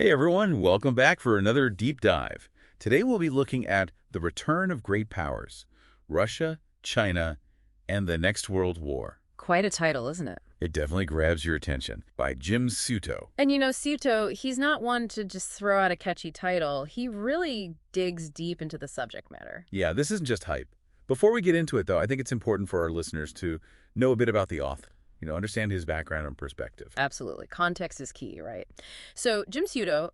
Hey everyone, welcome back for another deep dive. Today we'll be looking at the return of great powers, Russia, China, and the next world war. Quite a title, isn't it? It definitely grabs your attention, by Jim Sciutto. And Sciutto, he's not one to just throw out a catchy title. He really digs deep into the subject matter. Yeah, this isn't just hype. Before we get into it though, I think it's important for our listeners to know a bit about the author. Understand his background and perspective. Absolutely. Context is key, right? So Jim Sciutto,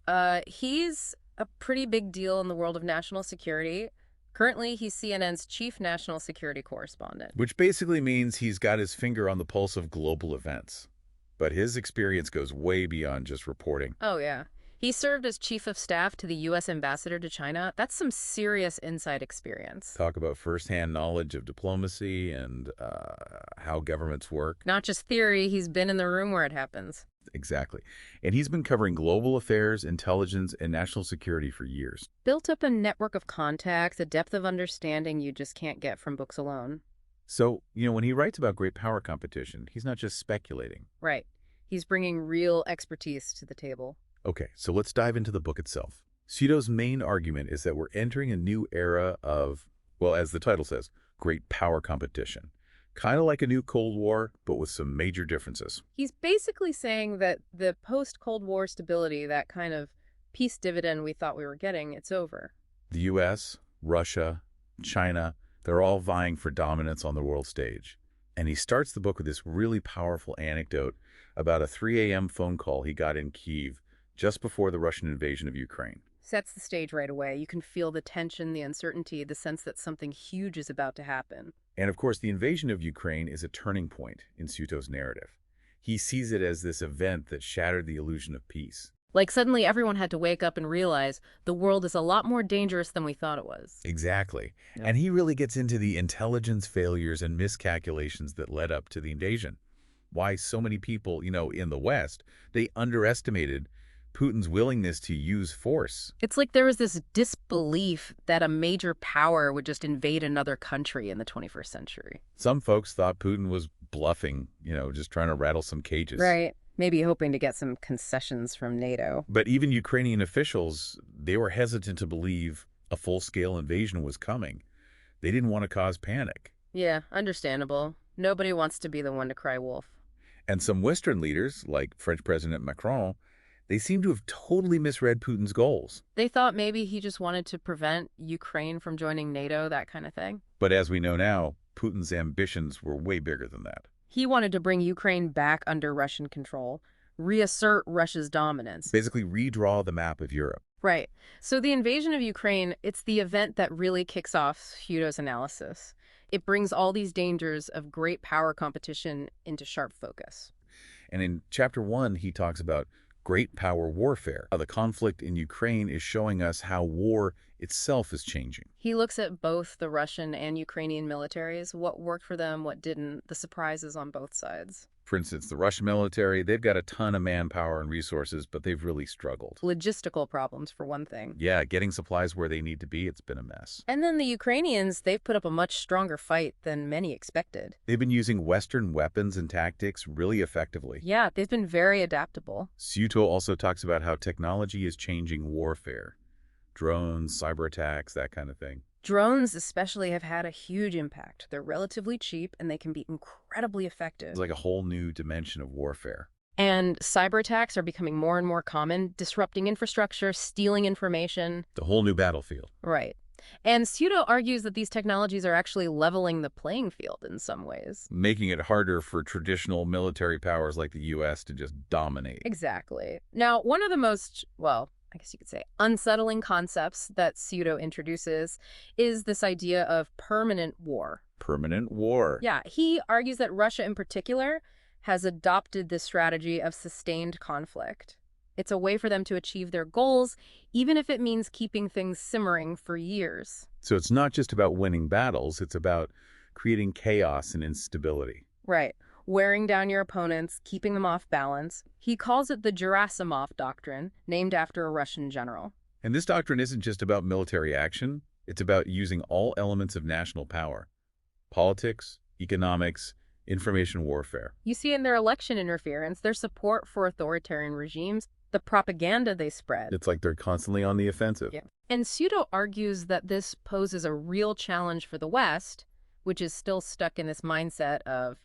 he's a pretty big deal in the world of national security. Currently, he's CNN's chief national security correspondent. Which basically means he's got his finger on the pulse of global events. But his experience goes way beyond just reporting. Oh, yeah. He served as chief of staff to the U.S. ambassador to China. That's some serious inside experience. Talk about firsthand knowledge of diplomacy and how governments work. Not just theory, he's been in the room where it happens. Exactly. And he's been covering global affairs, intelligence, and national security for years. Built up a network of contacts, a depth of understanding you just can't get from books alone. So, when he writes about great power competition, he's not just speculating. Right. He's bringing real expertise to the table. Okay, so let's dive into the book itself. Sciutto's main argument is that we're entering a new era of, well, as the title says, great power competition. Kind of like a new Cold War, but with some major differences. He's basically saying that the post-Cold War stability, that kind of peace dividend we thought we were getting, it's over. The U.S., Russia, China, they're all vying for dominance on the world stage. And he starts the book with this really powerful anecdote about a 3 a.m. phone call he got in Kyiv just before the Russian invasion of Ukraine. Sets the stage right away. You can feel the tension, the uncertainty, the sense that something huge is about to happen. And of course, the invasion of Ukraine is a turning point in Sciutto's narrative. He sees it as this event that shattered the illusion of peace. Like suddenly everyone had to wake up and realize the world is a lot more dangerous than we thought it was. Exactly. Yep. And he really gets into the intelligence failures and miscalculations that led up to the invasion. Why so many people, in the West, they underestimated Putin's willingness to use force. It's like there was this disbelief that a major power would just invade another country in the 21st century. Some folks thought Putin was bluffing, just trying to rattle some cages. Right. Maybe hoping to get some concessions from NATO. But even Ukrainian officials, they were hesitant to believe a full-scale invasion was coming. They didn't want to cause panic. Yeah, understandable. Nobody wants to be the one to cry wolf. And some Western leaders, like French President Macron, they seem to have totally misread Putin's goals. They thought maybe he just wanted to prevent Ukraine from joining NATO, that kind of thing. But as we know now, Putin's ambitions were way bigger than that. He wanted to bring Ukraine back under Russian control, reassert Russia's dominance. Basically redraw the map of Europe. Right. So the invasion of Ukraine, it's the event that really kicks off Sciutto's analysis. It brings all these dangers of great power competition into sharp focus. And in Chapter 1, he talks about great power warfare. The conflict in Ukraine is showing us how war itself is changing. He looks at both the Russian and Ukrainian militaries, what worked for them, what didn't, the surprises on both sides. For instance, the Russian military, they've got a ton of manpower and resources, but they've really struggled. Logistical problems, for one thing. Yeah, getting supplies where they need to be, it's been a mess. And then the Ukrainians, they've put up a much stronger fight than many expected. They've been using Western weapons and tactics really effectively. Yeah, they've been very adaptable. Sciutto also talks about how technology is changing warfare. Drones, cyber attacks, that kind of thing. Drones especially have had a huge impact. They're relatively cheap and they can be incredibly effective. It's like a whole new dimension of warfare. And cyber attacks are becoming more and more common, disrupting infrastructure, stealing information. The whole new battlefield. Right. And Sciutto argues that these technologies are actually leveling the playing field in some ways. Making it harder for traditional military powers like the U.S. to just dominate. Exactly. Now, one of the most, well, I guess you could say, unsettling concepts that Sciutto introduces is this idea of permanent war. Permanent war. Yeah, he argues that Russia in particular has adopted this strategy of sustained conflict. It's a way for them to achieve their goals, even if it means keeping things simmering for years. So it's not just about winning battles, it's about creating chaos and instability. Right. Wearing down your opponents, keeping them off balance. He calls it the Gerasimov Doctrine, named after a Russian general. And this doctrine isn't just about military action, it's about using all elements of national power. Politics, economics, information warfare. You see in their election interference, their support for authoritarian regimes, the propaganda they spread. It's like they're constantly on the offensive. Yeah. And Sciutto argues that this poses a real challenge for the West, which is still stuck in this mindset of,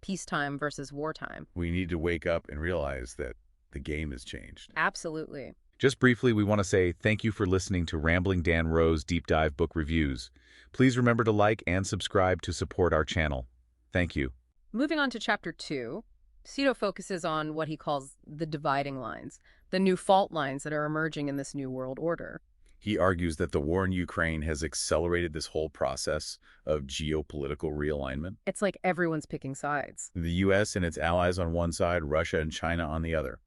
peacetime versus wartime. We need to wake up and realize that the game has changed. Absolutely. Just briefly, we want to say thank you for listening to Rambling Dan Rowe's Deep Dive Book Reviews. Please remember to like and subscribe to support our channel. Thank you. Moving on to Chapter 2, Sciutto focuses on what he calls the dividing lines, the new fault lines that are emerging in this new world order. He argues that the war in Ukraine has accelerated this whole process of geopolitical realignment. It's like everyone's picking sides. The U.S. and its allies on one side, Russia and China on the other.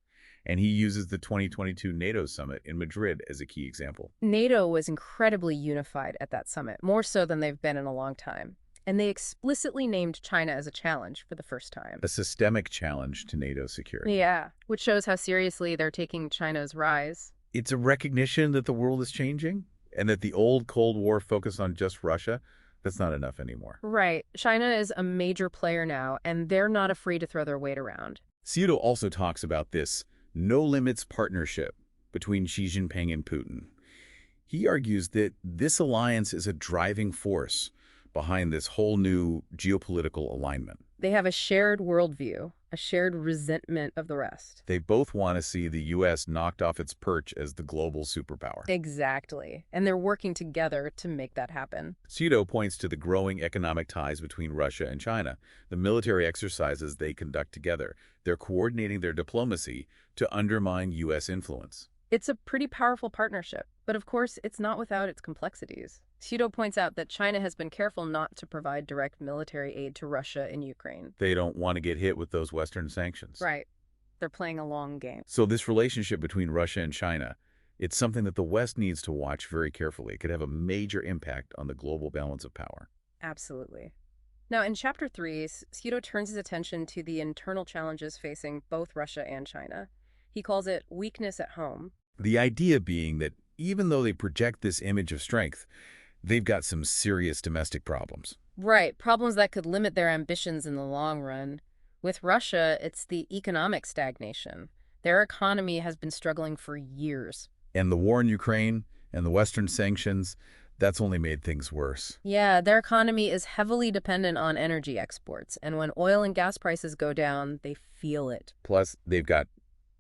And he uses the 2022 NATO summit in Madrid as a key example. NATO was incredibly unified at that summit, more so than they've been in a long time. And they explicitly named China as a challenge for the first time. A systemic challenge to NATO security. Yeah, which shows how seriously they're taking China's rise. It's a recognition that the world is changing and that the old Cold War focus on just Russia, that's not enough anymore. Right. China is a major player now, and they're not afraid to throw their weight around. Sciutto also talks about this no-limits partnership between Xi Jinping and Putin. He argues that this alliance is a driving force behind this whole new geopolitical alignment. They have a shared worldview, a shared resentment of the rest. They both want to see the U.S. knocked off its perch as the global superpower. Exactly. And they're working together to make that happen. Sciutto points to the growing economic ties between Russia and China, the military exercises they conduct together. They're coordinating their diplomacy to undermine U.S. influence. It's a pretty powerful partnership, but of course, it's not without its complexities. Sciutto points out that China has been careful not to provide direct military aid to Russia in Ukraine. They don't want to get hit with those Western sanctions. Right. They're playing a long game. So this relationship between Russia and China, it's something that the West needs to watch very carefully. It could have a major impact on the global balance of power. Absolutely. Now, in Chapter 3, Sciutto turns his attention to the internal challenges facing both Russia and China. He calls it weakness at home. The idea being that even though they project this image of strength, they've got some serious domestic problems. Right, problems that could limit their ambitions in the long run. With Russia, it's the economic stagnation. Their economy has been struggling for years. And the war in Ukraine and the Western sanctions, that's only made things worse. Yeah, their economy is heavily dependent on energy exports, and when oil and gas prices go down, they feel it. Plus, they've got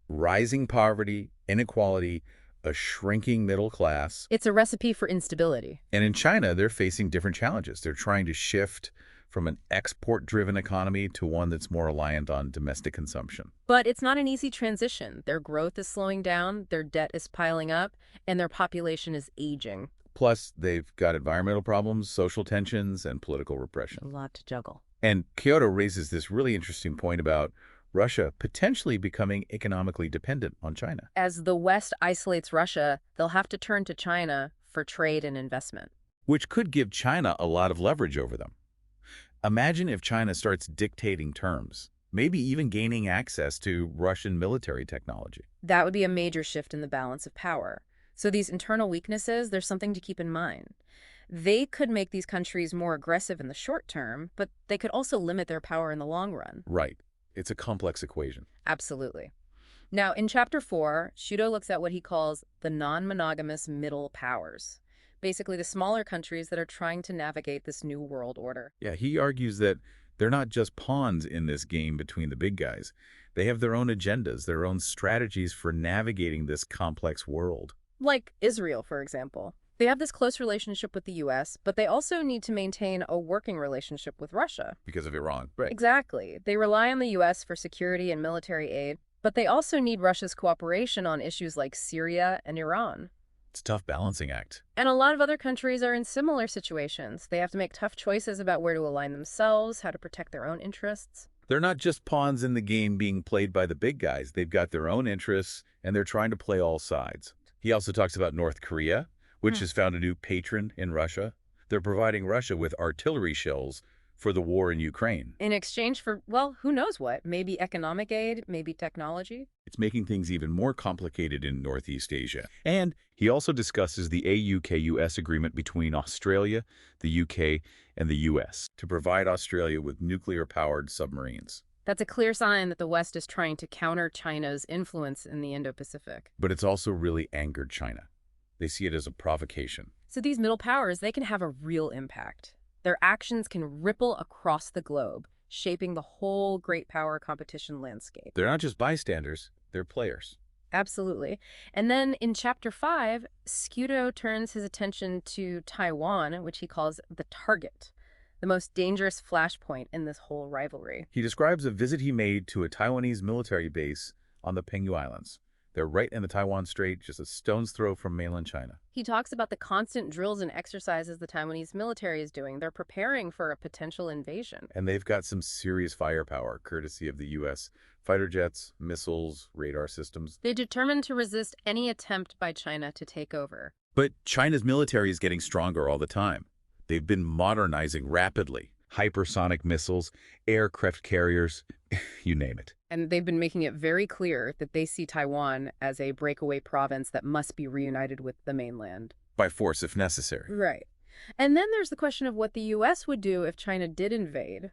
rising poverty, inequality, a shrinking middle class. It's a recipe for instability. And in China, they're facing different challenges. They're trying to shift from an export-driven economy to one that's more reliant on domestic consumption. But it's not an easy transition. Their growth is slowing down, their debt is piling up, and their population is aging. Plus, they've got environmental problems, social tensions, and political repression. A lot to juggle. And Sciutto raises this really interesting point about Russia potentially becoming economically dependent on China. As the West isolates Russia, they'll have to turn to China for trade and investment. Which could give China a lot of leverage over them. Imagine if China starts dictating terms, maybe even gaining access to Russian military technology. That would be a major shift in the balance of power. So these internal weaknesses, there's something to keep in mind. They could make these countries more aggressive in the short term, but they could also limit their power in the long run. Right. It's a complex equation. Absolutely. Now, in Chapter 4, Sciutto looks at what he calls the non-monogamous middle powers. Basically, the smaller countries that are trying to navigate this new world order. Yeah, he argues that they're not just pawns in this game between the big guys. They have their own agendas, their own strategies for navigating this complex world. Like Israel, for example. They have this close relationship with the U.S., but they also need to maintain a working relationship with Russia. Because of Iran. Right. Exactly. They rely on the U.S. for security and military aid, but they also need Russia's cooperation on issues like Syria and Iran. It's a tough balancing act. And a lot of other countries are in similar situations. They have to make tough choices about where to align themselves, how to protect their own interests. They're not just pawns in the game being played by the big guys. They've got their own interests, and they're trying to play all sides. He also talks about North Korea, which has found a new patron in Russia. They're providing Russia with artillery shells for the war in Ukraine. In exchange for, well, who knows what? Maybe economic aid, maybe technology? It's making things even more complicated in Northeast Asia. And he also discusses the AUKUS agreement between Australia, the UK, and the US to provide Australia with nuclear-powered submarines. That's a clear sign that the West is trying to counter China's influence in the Indo-Pacific. But it's also really angered China. They see it as a provocation. So these middle powers, they can have a real impact. Their actions can ripple across the globe, shaping the whole great power competition landscape. They're not just bystanders, they're players. Absolutely. And then in Chapter 5, Sciutto turns his attention to Taiwan, which he calls the target, the most dangerous flashpoint in this whole rivalry. He describes a visit he made to a Taiwanese military base on the Penghu Islands. They're right in the Taiwan Strait, just a stone's throw from mainland China. He talks about the constant drills and exercises the Taiwanese military is doing. They're preparing for a potential invasion. And they've got some serious firepower, courtesy of the U.S. fighter jets, missiles, radar systems. They're determined to resist any attempt by China to take over. But China's military is getting stronger all the time. They've been modernizing rapidly. Hypersonic missiles, aircraft carriers, you name it. And they've been making it very clear that they see Taiwan as a breakaway province that must be reunited with the mainland. By force if necessary. Right. And then there's the question of what the U.S. would do if China did invade.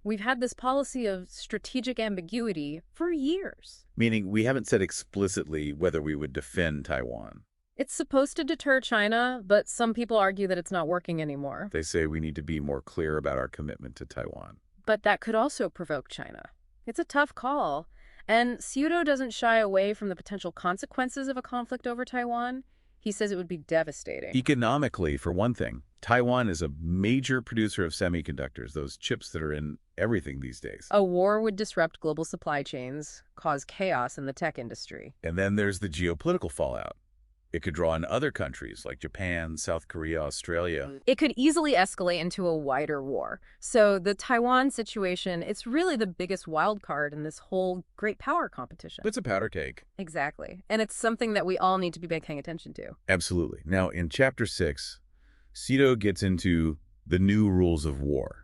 We've had this policy of strategic ambiguity for years. Meaning we haven't said explicitly whether we would defend Taiwan. It's supposed to deter China, but some people argue that it's not working anymore. They say we need to be more clear about our commitment to Taiwan. But that could also provoke China. It's a tough call. And Sciutto doesn't shy away from the potential consequences of a conflict over Taiwan. He says it would be devastating. Economically, for one thing, Taiwan is a major producer of semiconductors, those chips that are in everything these days. A war would disrupt global supply chains, cause chaos in the tech industry. And then there's the geopolitical fallout. It could draw in other countries like Japan, South Korea, Australia. It could easily escalate into a wider war. So the Taiwan situation, it's really the biggest wild card in this whole great power competition. It's a powder keg. Exactly. And it's something that we all need to be paying attention to. Absolutely. Now, in Chapter 6, Sciutto gets into the new rules of war.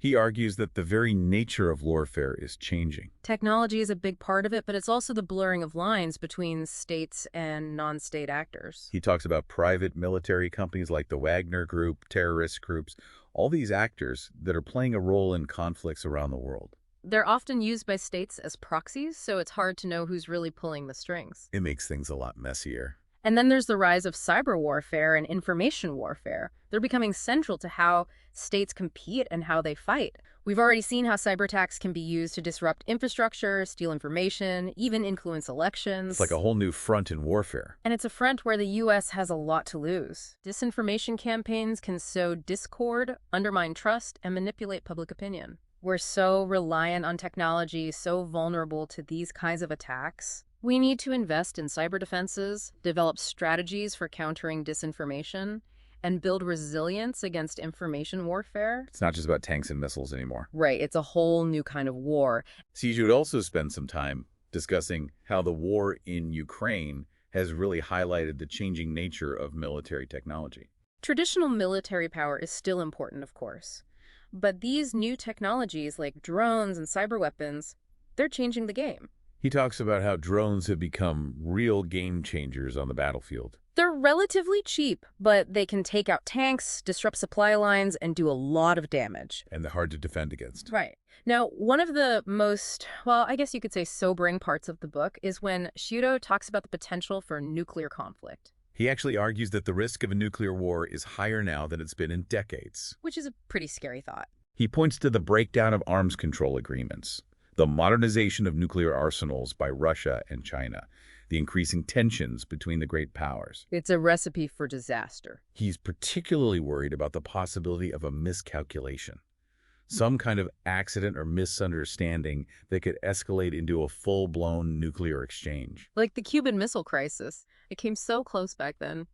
He argues that the very nature of warfare is changing. Technology is a big part of it, but it's also the blurring of lines between states and non-state actors. He talks about private military companies like the Wagner Group, terrorist groups, all these actors that are playing a role in conflicts around the world. They're often used by states as proxies, so it's hard to know who's really pulling the strings. It makes things a lot messier. And then there's the rise of cyber warfare and information warfare. They're becoming central to how states compete and how they fight. We've already seen how cyber attacks can be used to disrupt infrastructure, steal information, even influence elections. It's like a whole new front in warfare. And it's a front where the U.S. has a lot to lose. Disinformation campaigns can sow discord, undermine trust, and manipulate public opinion. We're so reliant on technology, so vulnerable to these kinds of attacks. We need to invest in cyber defenses, develop strategies for countering disinformation, and build resilience against information warfare. It's not just about tanks and missiles anymore. Right, it's a whole new kind of war. Sciutto would also spend some time discussing how the war in Ukraine has really highlighted the changing nature of military technology. Traditional military power is still important, of course. But these new technologies like drones and cyber weapons, they're changing the game. He talks about how drones have become real game changers on the battlefield. They're relatively cheap, but they can take out tanks, disrupt supply lines, and do a lot of damage. And they're hard to defend against. Right. Now, one of the most, well, I guess you could say sobering parts of the book is when Sciutto talks about the potential for nuclear conflict. He actually argues that the risk of a nuclear war is higher now than it's been in decades. Which is a pretty scary thought. He points to the breakdown of arms control agreements, the modernization of nuclear arsenals by Russia and China, the increasing tensions between the great powers. It's a recipe for disaster. He's particularly worried about the possibility of a miscalculation, some kind of accident or misunderstanding that could escalate into a full-blown nuclear exchange. Like the Cuban Missile Crisis. It came so close back then.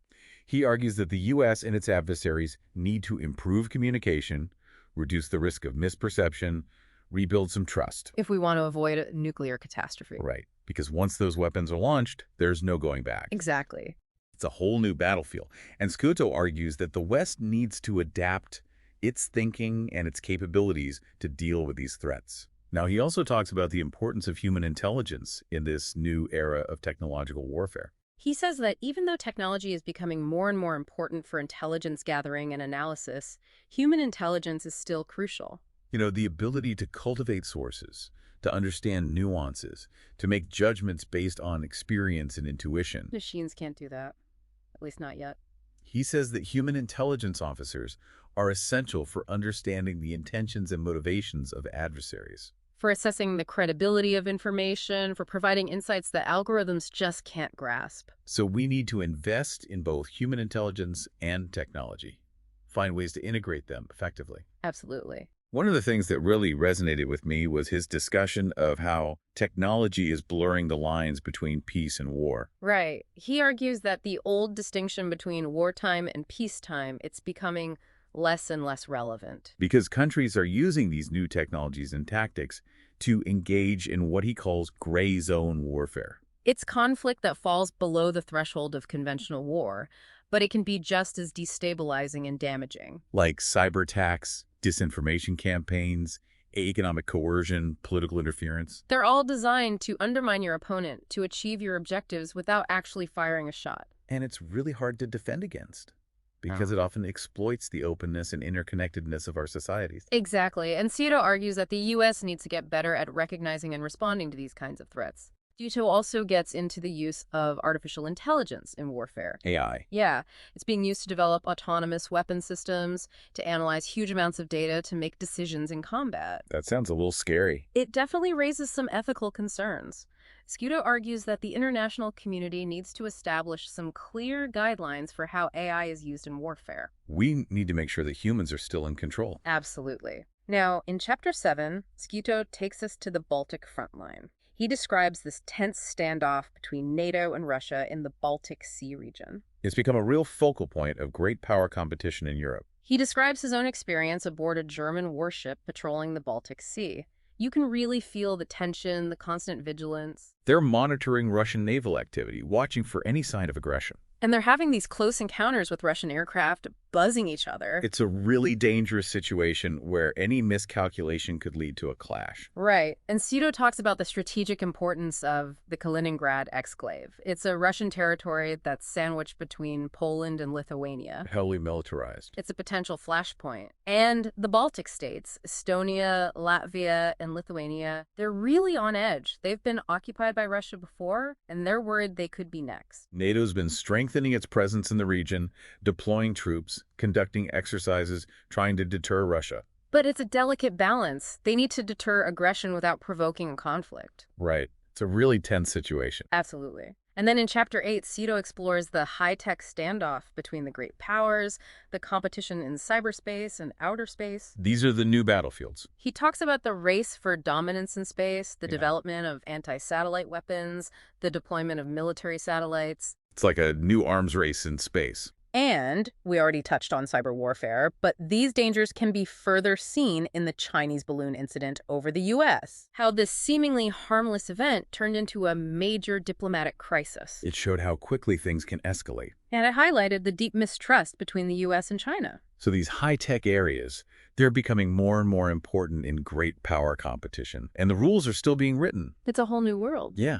He argues that the U.S. and its adversaries need to improve communication, reduce the risk of misperception, rebuild some trust. If we want to avoid a nuclear catastrophe. Right, because once those weapons are launched, there's no going back. Exactly. It's a whole new battlefield. And Sciutto argues that the West needs to adapt its thinking and its capabilities to deal with these threats. Now, he also talks about the importance of human intelligence in this new era of technological warfare. He says that even though technology is becoming more and more important for intelligence gathering and analysis, human intelligence is still crucial. You know, the ability to cultivate sources, to understand nuances, to make judgments based on experience and intuition. Machines can't do that, at least not yet. He says that human intelligence officers are essential for understanding the intentions and motivations of adversaries. For assessing the credibility of information, for providing insights that algorithms just can't grasp. So we need to invest in both human intelligence and technology, find ways to integrate them effectively. Absolutely. One of the things that really resonated with me was his discussion of how technology is blurring the lines between peace and war. Right. He argues that the old distinction between wartime and peacetime, it's becoming less and less relevant. Because countries are using these new technologies and tactics to engage in what he calls gray zone warfare. It's conflict that falls below the threshold of conventional war, but it can be just as destabilizing and damaging. Like cyber attacks, disinformation campaigns, economic coercion, political interference. They're all designed to undermine your opponent, to achieve your objectives without actually firing a shot. And it's really hard to defend against, because it often exploits the openness and interconnectedness of our societies. Exactly, and Sciutto argues that the U.S. needs to get better at recognizing and responding to these kinds of threats. Sciutto also gets into the use of artificial intelligence in warfare. AI. Yeah, it's being used to develop autonomous weapon systems, to analyze huge amounts of data, to make decisions in combat. That sounds a little scary. It definitely raises some ethical concerns. Sciutto argues that the international community needs to establish some clear guidelines for how AI is used in warfare. We need to make sure that humans are still in control. Absolutely. Now, in Chapter 7, Sciutto takes us to the Baltic front line. He describes this tense standoff between NATO and Russia in the Baltic Sea region. It's become a real focal point of great power competition in Europe. He describes his own experience aboard a German warship patrolling the Baltic Sea. You can really feel the tension, the constant vigilance. They're monitoring Russian naval activity, watching for any sign of aggression. And they're having these close encounters with Russian aircraft, buzzing each other. It's a really dangerous situation where any miscalculation could lead to a clash. Right. And Sciutto talks about the strategic importance of the Kaliningrad exclave. It's a Russian territory that's sandwiched between Poland and Lithuania. Heavily militarized. It's a potential flashpoint. And the Baltic states, Estonia, Latvia, and Lithuania, they're really on edge. They've been occupied by Russia before, and they're worried they could be next. NATO's been strengthening its presence in the region, deploying troops, conducting exercises, trying to deter Russia. But it's a delicate balance. They need to deter aggression without provoking a conflict. Right. It's a really tense situation. Absolutely. And then in Chapter 8, Sciutto explores the high-tech standoff between the great powers, the competition in cyberspace and outer space. These are the new battlefields. He talks about the race for dominance in space, the development of anti-satellite weapons, the deployment of military satellites. It's like a new arms race in space. And we already touched on cyber warfare, but these dangers can be further seen in the Chinese balloon incident over the U.S. How this seemingly harmless event turned into a major diplomatic crisis. It showed how quickly things can escalate. And it highlighted the deep mistrust between the U.S. and China. So these high-tech areas, they're becoming more and more important in great power competition. And the rules are still being written. It's a whole new world. Yeah.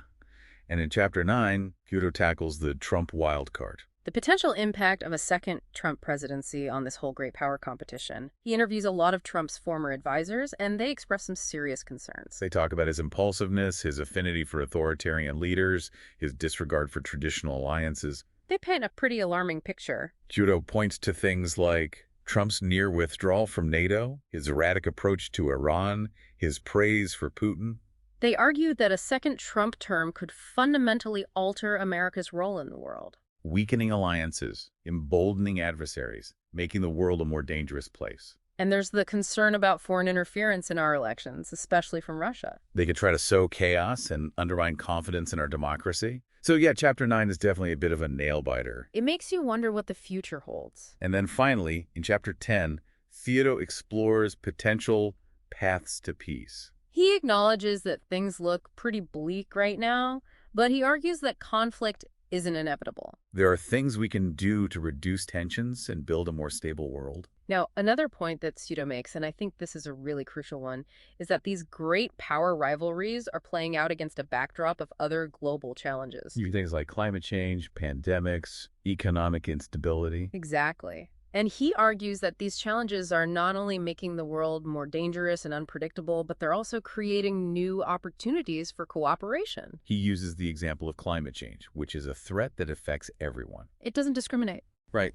And in Chapter 9, Sciutto tackles the Trump wildcard. The potential impact of a second Trump presidency on this whole great power competition. He interviews a lot of Trump's former advisors, and they express some serious concerns. They talk about his impulsiveness, his affinity for authoritarian leaders, his disregard for traditional alliances. They paint a pretty alarming picture. Sciutto points to things like Trump's near withdrawal from NATO, his erratic approach to Iran, his praise for Putin. They argue that a second Trump term could fundamentally alter America's role in the world. Weakening alliances, emboldening adversaries, making the world a more dangerous place. And there's the concern about foreign interference in our elections, especially from Russia. They could try to sow chaos and undermine confidence in our democracy. So yeah, Chapter 9 is definitely a bit of a nail-biter. It makes you wonder what the future holds. And then finally, in Chapter 10, Sciutto explores potential paths to peace. He acknowledges that things look pretty bleak right now, but he argues that conflict isn't inevitable. There are things we can do to reduce tensions and build a more stable world. Now, another point that Sciutto makes, and I think this is a really crucial one, is that these great power rivalries are playing out against a backdrop of other global challenges. Things like climate change, pandemics, economic instability. Exactly. And he argues that these challenges are not only making the world more dangerous and unpredictable, but they're also creating new opportunities for cooperation. He uses the example of climate change, which is a threat that affects everyone. It doesn't discriminate. Right.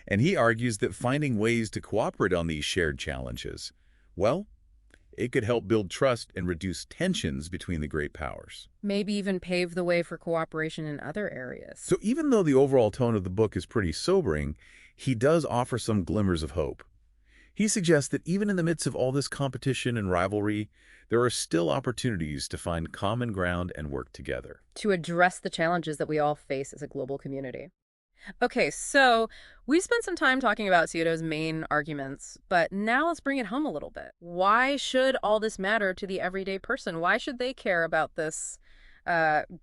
And he argues that finding ways to cooperate on these shared challenges, well, it could help build trust and reduce tensions between the great powers. Maybe even pave the way for cooperation in other areas. So even though the overall tone of the book is pretty sobering, he does offer some glimmers of hope. He suggests that even in the midst of all this competition and rivalry, there are still opportunities to find common ground and work together. To address the challenges that we all face as a global community. Okay, so we spent some time talking about Sciutto's main arguments, but now let's bring it home a little bit. Why should all this matter to the everyday person? Why should they care about this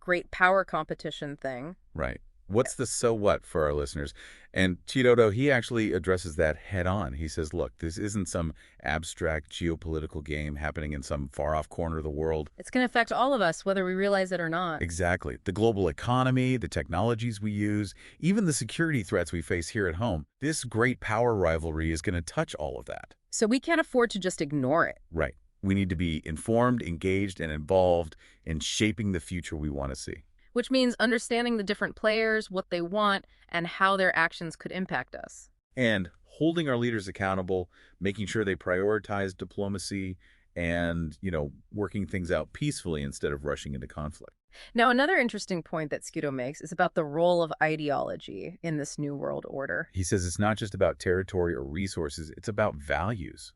great power competition thing? Right. What's the so what for our listeners? And Sciutto, he actually addresses that head on. He says, look, this isn't some abstract geopolitical game happening in some far-off corner of the world. It's going to affect all of us, whether we realize it or not. Exactly. The global economy, the technologies we use, even the security threats we face here at home. This great power rivalry is going to touch all of that. So we can't afford to just ignore it. Right. We need to be informed, engaged, and involved in shaping the future we want to see. Which means understanding the different players, what they want, and how their actions could impact us. And holding our leaders accountable, making sure they prioritize diplomacy and, working things out peacefully instead of rushing into conflict. Now, another interesting point that Sciutto makes is about the role of ideology in this new world order. He says it's not just about territory or resources, it's about values.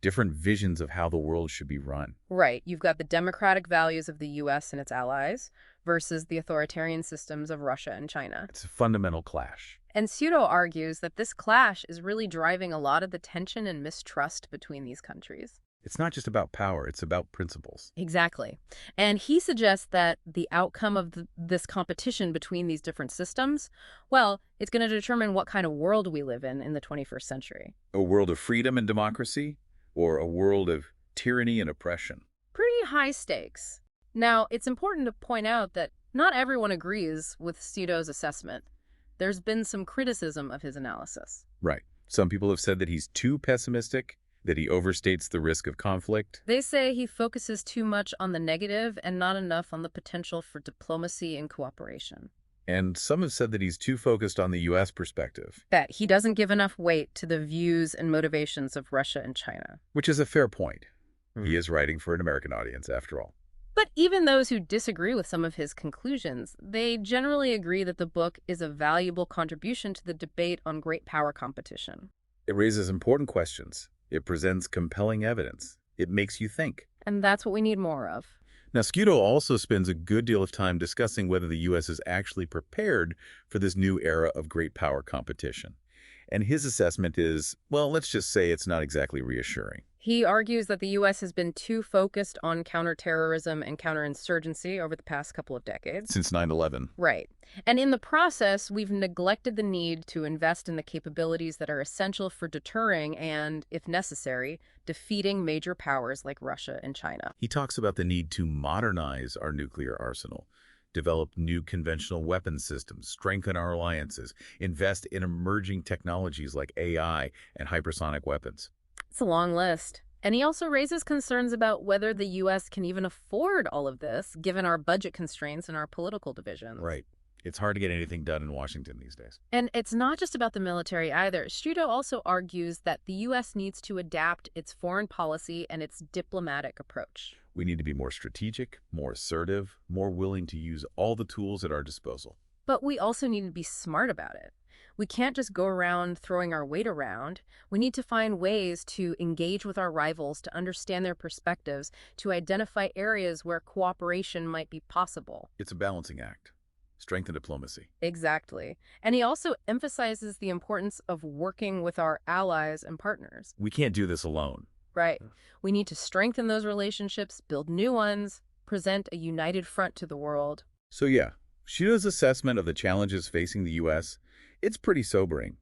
Different visions of how the world should be run. Right. You've got the democratic values of the U.S. and its allies versus the authoritarian systems of Russia and China. It's a fundamental clash. And Sciutto argues that this clash is really driving a lot of the tension and mistrust between these countries. It's not just about power, it's about principles. Exactly. And he suggests that the outcome of this competition between these different systems, well, it's going to determine what kind of world we live in the 21st century. A world of freedom and democracy, or a world of tyranny and oppression. Pretty high stakes. Now, it's important to point out that not everyone agrees with Sciutto's assessment. There's been some criticism of his analysis. Right. Some people have said that he's too pessimistic, that he overstates the risk of conflict. They say he focuses too much on the negative and not enough on the potential for diplomacy and cooperation. And some have said that he's too focused on the U.S. perspective. That he doesn't give enough weight to the views and motivations of Russia and China. Which is a fair point. He is writing for an American audience, after all. But even those who disagree with some of his conclusions, they generally agree that the book is a valuable contribution to the debate on great power competition. It raises important questions. It presents compelling evidence. It makes you think. And that's what we need more of. Now, Sciutto also spends a good deal of time discussing whether the U.S. is actually prepared for this new era of great power competition. And his assessment is, well, let's just say it's not exactly reassuring. He argues that the U.S. has been too focused on counterterrorism and counterinsurgency over the past couple of decades. Since 9/11. Right. And in the process, we've neglected the need to invest in the capabilities that are essential for deterring and, if necessary, defeating major powers like Russia and China. He talks about the need to modernize our nuclear arsenal, develop new conventional weapons systems, strengthen our alliances, invest in emerging technologies like AI and hypersonic weapons. It's a long list. And he also raises concerns about whether the U.S. can even afford all of this, given our budget constraints and our political divisions. Right. It's hard to get anything done in Washington these days. And it's not just about the military either. Sciutto also argues that the U.S. needs to adapt its foreign policy and its diplomatic approach. We need to be more strategic, more assertive, more willing to use all the tools at our disposal. But we also need to be smart about it. We can't just go around throwing our weight around. We need to find ways to engage with our rivals, to understand their perspectives, to identify areas where cooperation might be possible. It's a balancing act. Strength and diplomacy. Exactly. And he also emphasizes the importance of working with our allies and partners. We can't do this alone. Right. We need to strengthen those relationships, build new ones, present a united front to the world. So yeah, Sciutto's assessment of the challenges facing the U.S., it's pretty sobering.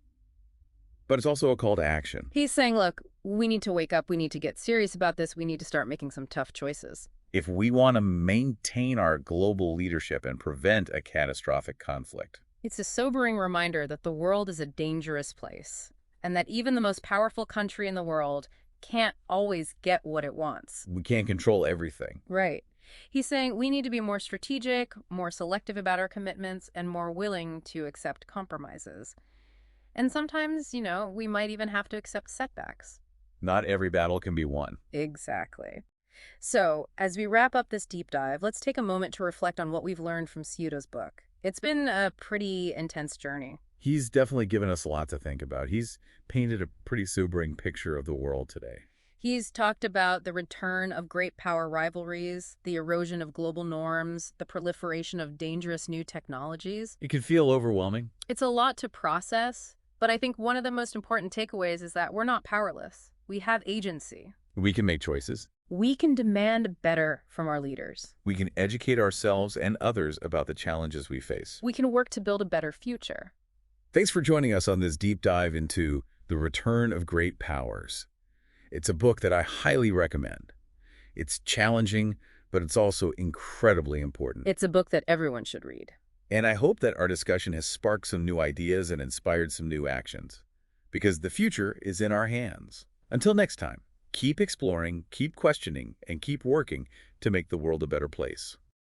But it's also a call to action. He's saying, look, we need to wake up. We need to get serious about this. We need to start making some tough choices. If we want to maintain our global leadership and prevent a catastrophic conflict. It's a sobering reminder that the world is a dangerous place, and that even the most powerful country in the world can't always get what it wants. We can't control everything. Right. He's saying we need to be more strategic, more selective about our commitments, and more willing to accept compromises. And sometimes, we might even have to accept setbacks. Not every battle can be won. Exactly. So, as we wrap up this deep dive, let's take a moment to reflect on what we've learned from Sciutto's book. It's been a pretty intense journey. He's definitely given us a lot to think about. He's painted a pretty sobering picture of the world today. He's talked about the return of great power rivalries, the erosion of global norms, the proliferation of dangerous new technologies. It can feel overwhelming. It's a lot to process, but I think one of the most important takeaways is that we're not powerless. We have agency. We can make choices. We can demand better from our leaders. We can educate ourselves and others about the challenges we face. We can work to build a better future. Thanks for joining us on this deep dive into The Return of Great Powers. It's a book that I highly recommend. It's challenging, but it's also incredibly important. It's a book that everyone should read. And I hope that our discussion has sparked some new ideas and inspired some new actions. Because the future is in our hands. Until next time, keep exploring, keep questioning, and keep working to make the world a better place.